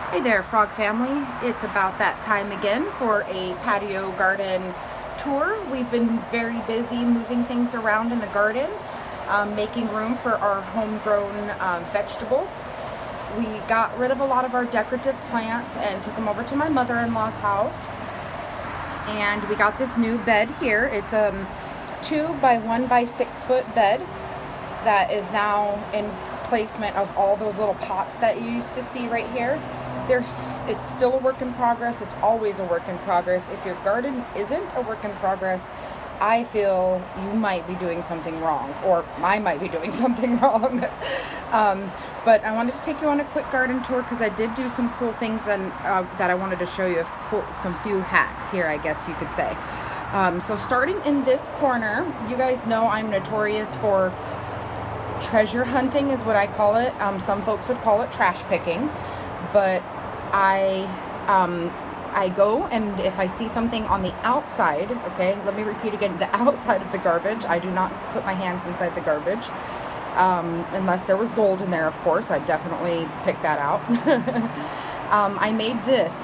Hey there, Frog family. It's about that time again for a patio garden tour. We've been very busy moving things around in the garden, making room for our homegrown vegetables. We got rid of a lot of our decorative plants and took them over to my mother-in-law's house. And we got this new bed here. It's a 2 by 1 by 6 foot bed that is now in placement of all those little pots that you used to see right here. It's still a work in progress. It's always a work in progress. If your garden isn't a work in progress, I feel you might be doing something wrong, or I might be doing something wrong. But I wanted to take you on a quick garden tour because I did do some cool things that I wanted to show you, some few hacks here, I guess you could say. So starting in this corner, you guys know I'm notorious for treasure hunting is what I call it. Some folks would call it trash picking, but I go, and if I see something on the outside, okay, let me repeat again, the outside of the garbage, I do not put my hands inside the garbage, unless there was gold in there, of course. I'd definitely pick that out. I made this.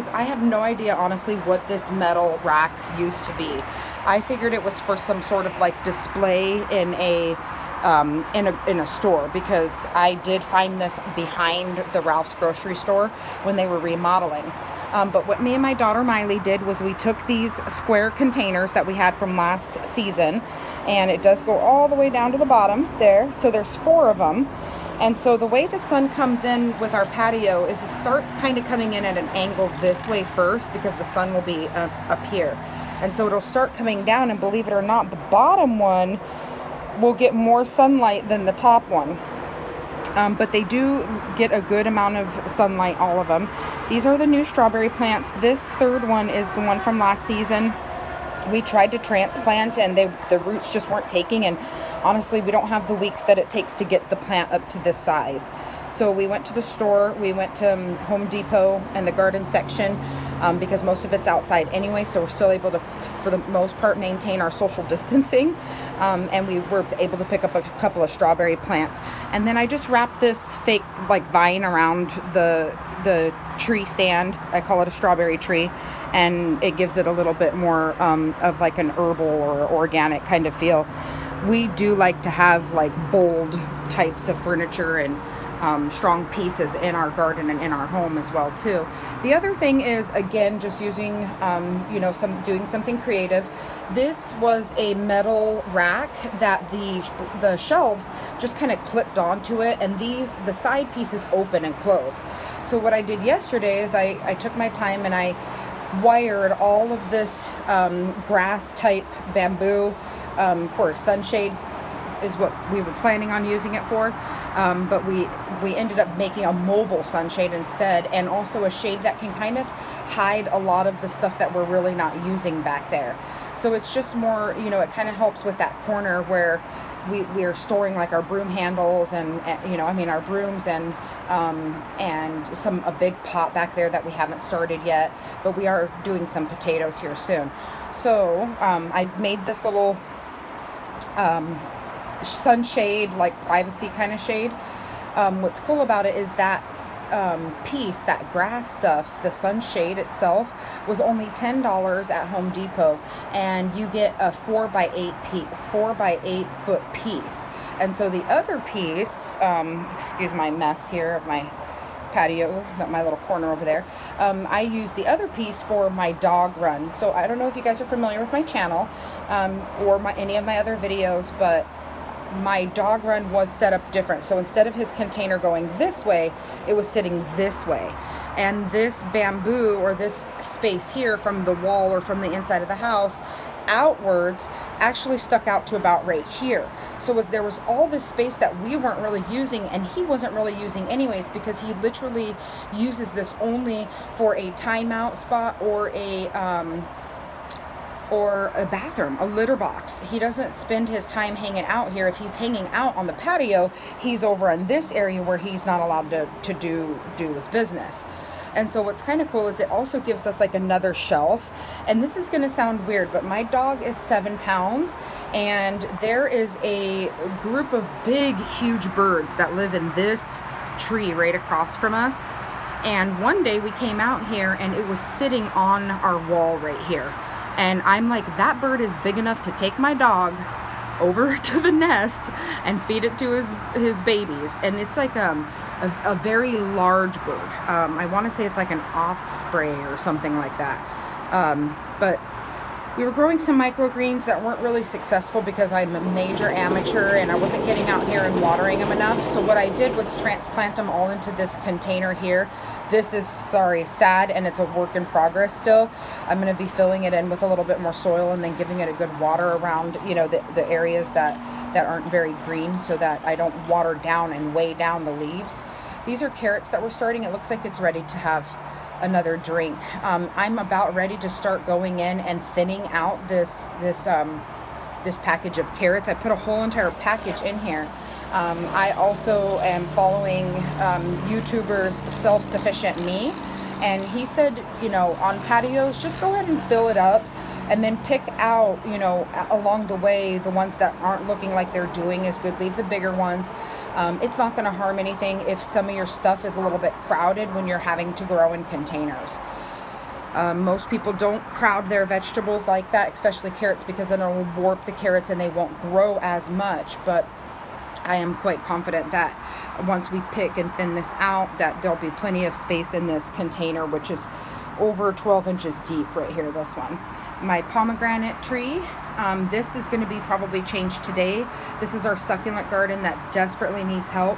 I have no idea, honestly, what this metal rack used to be. I figured it was for some sort of like display in a store, because I did find this behind the Ralph's grocery store when they were remodeling. But what me and my daughter Miley did was we took these square containers that we had from last season, and it does go all the way down to the bottom there. So there's 4 of them. And so the way the sun comes in with our patio is it starts kind of coming in at an angle this way first, because the sun will be up here. And so it'll start coming down, and believe it or not, the bottom one will get more sunlight than the top one. But they do get a good amount of sunlight, all of them. These are the new strawberry plants. This 3rd one is the one from last season. We tried to transplant, and the roots just weren't taking, and honestly, we don't have the weeks that it takes to get the plant up to this size. So we went to the store, we went to Home Depot and the garden section, because most of it's outside anyway, so we're still able to, for the most part, maintain our social distancing, and we were able to pick up a couple of strawberry plants. And then I just wrapped this fake like vine around the tree stand. I call it a strawberry tree, and it gives it a little bit more of like an herbal or organic kind of feel. We do like to have like bold types of furniture and strong pieces in our garden and in our home as well too. The other thing is, again, just using doing something creative. This was a metal rack that the shelves just kind of clipped onto it, and the side pieces open and close. So what I did yesterday is I took my time and I wired all of this grass type bamboo for a sunshade is what we were planning on using it for, but we ended up making a mobile sunshade instead, and also a shade that can kind of hide a lot of the stuff that we're really not using back there. So it's just more, it kind of helps with that corner where we are storing like our broom handles and our brooms and a big pot back there that we haven't started yet, but we are doing some potatoes here soon. So I made this little sunshade, like privacy kind of shade. What's cool about it is that piece, that grass stuff, the sunshade itself was only $10 at Home Depot, and you get a 4 by 8 foot piece. And so the other piece, excuse my mess here of my patio, my little corner over there, I use the other piece for my dog run. So I don't know if you guys are familiar with my channel or any of my other videos, but my dog run was set up different. So instead of his container going this way, it was sitting this way. And this bamboo, or this space here from the wall or from the inside of the house outwards, actually stuck out to about right here. So there was all this space that we weren't really using, and he wasn't really using anyways, because he literally uses this only for a timeout spot or a bathroom, a litter box. He doesn't spend his time hanging out here. If he's hanging out on the patio, he's over in this area where he's not allowed to do his business. And so what's kind of cool is it also gives us like another shelf. And this is going to sound weird, but my dog is 7 pounds, and there is a group of big, huge birds that live in this tree right across from us. And one day we came out here and it was sitting on our wall right here. And I'm like, that bird is big enough to take my dog over to the nest and feed it to his babies. And it's like a very large bird. I want to say it's like an osprey or something like that. But we were growing some microgreens that weren't really successful because I'm a major amateur and I wasn't getting out here and watering them enough. So what I did was transplant them all into this container here. This is, sad, and it's a work in progress still. I'm going to be filling it in with a little bit more soil and then giving it a good water around, the areas that aren't very green, so that I don't water down and weigh down the leaves. These are carrots that we're starting. It looks like it's ready to have another drink. I'm about ready to start going in and thinning out this package of carrots. I put a whole entire package in here. I also am following YouTubers Self-Sufficient Me, and he said, on patios, just go ahead and fill it up and then pick out, along the way, the ones that aren't looking like they're doing as good. Leave the bigger ones. It's not going to harm anything if some of your stuff is a little bit crowded when you're having to grow in containers. Most people don't crowd their vegetables like that, especially carrots, because then it will warp the carrots and they won't grow as much. But I am quite confident that once we pick and thin this out, that there'll be plenty of space in this container, which is over 12 inches deep right here, this one. My pomegranate tree, this is going to be probably changed today. This is our succulent garden that desperately needs help.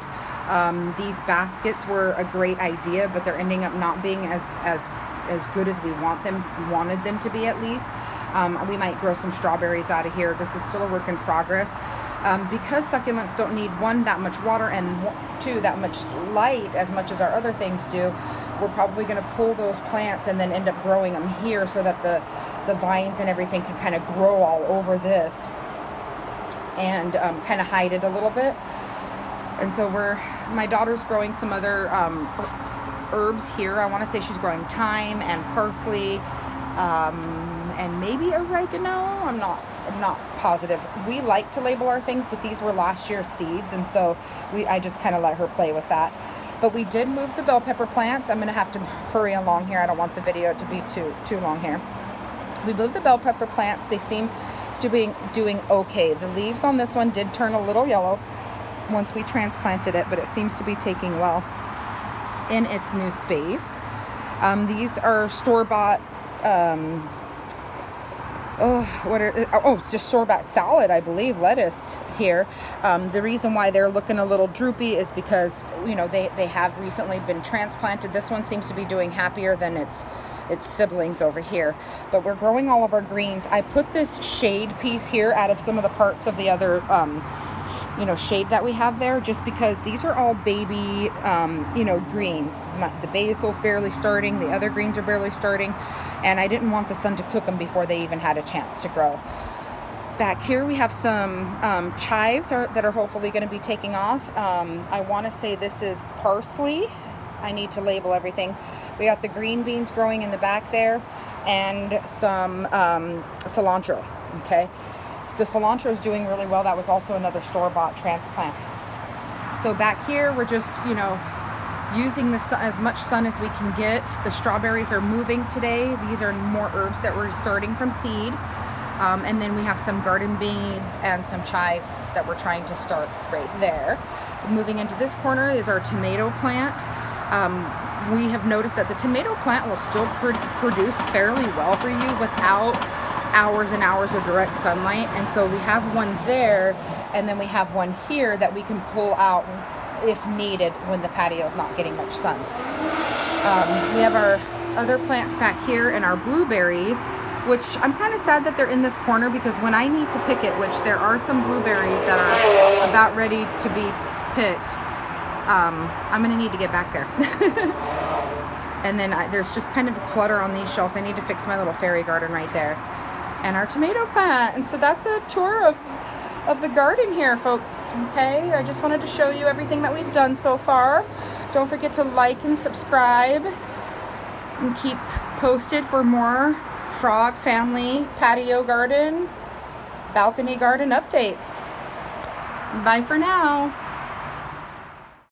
These baskets were a great idea, but they're ending up not being as good as we wanted them to be, at least. We might grow some strawberries out of here. This is still a work in progress. Because succulents don't need, one, that much water, and two, that much light as much as our other things do, we're probably going to pull those plants and then end up growing them here so that the vines and everything can kind of grow all over this and kind of hide it a little bit. And so my daughter's growing some other herbs here. I want to say she's growing thyme and parsley and maybe oregano. I'm not positive. We like to label our things, but these were last year's seeds, and so I just kind of let her play with that. But we did move the bell pepper plants. I'm going to have to hurry along here. I don't want the video to be too long here. We moved the bell pepper plants. They seem to be doing okay. The leaves on this one did turn a little yellow once we transplanted it, but it seems to be taking well in its new space. These are store-bought it's just store-bought salad, I believe, lettuce here. The reason why they're looking a little droopy is because, they have recently been transplanted. This one seems to be doing happier than its siblings over here. But we're growing all of our greens. I put this shade piece here out of some of the parts of the other shade that we have there, just because these are all baby greens. The basil's barely starting, the other greens are barely starting, and I didn't want the sun to cook them before they even had a chance to grow. Back here we have some chives that are hopefully going to be taking off. I want to say this is parsley. I need to label everything. We got the green beans growing in the back there, and some cilantro. Okay, so the cilantro is doing really well. That was also another store-bought transplant. So back here we're just using the sun, as much sun as we can get. The strawberries are moving today. These are more herbs that we're starting from seed. And then we have some garden beans and some chives that we're trying to start right there. Moving into this corner is our tomato plant. We have noticed that the tomato plant will still produce fairly well for you without hours and hours of direct sunlight. And so we have one there, and then we have one here that we can pull out if needed when the patio is not getting much sun. We have our other plants back here and our blueberries, which I'm kind of sad that they're in this corner, because when I need to pick it, which there are some blueberries that are about ready to be picked, I'm going to need to get back there. And then there's just kind of a clutter on these shelves. I need to fix my little fairy garden right there. And our tomato plant. And so that's a tour of the garden here, folks. Okay, I just wanted to show you everything that we've done so far. Don't forget to like and subscribe, and keep posted for more frog family patio garden, balcony garden updates. Bye for now.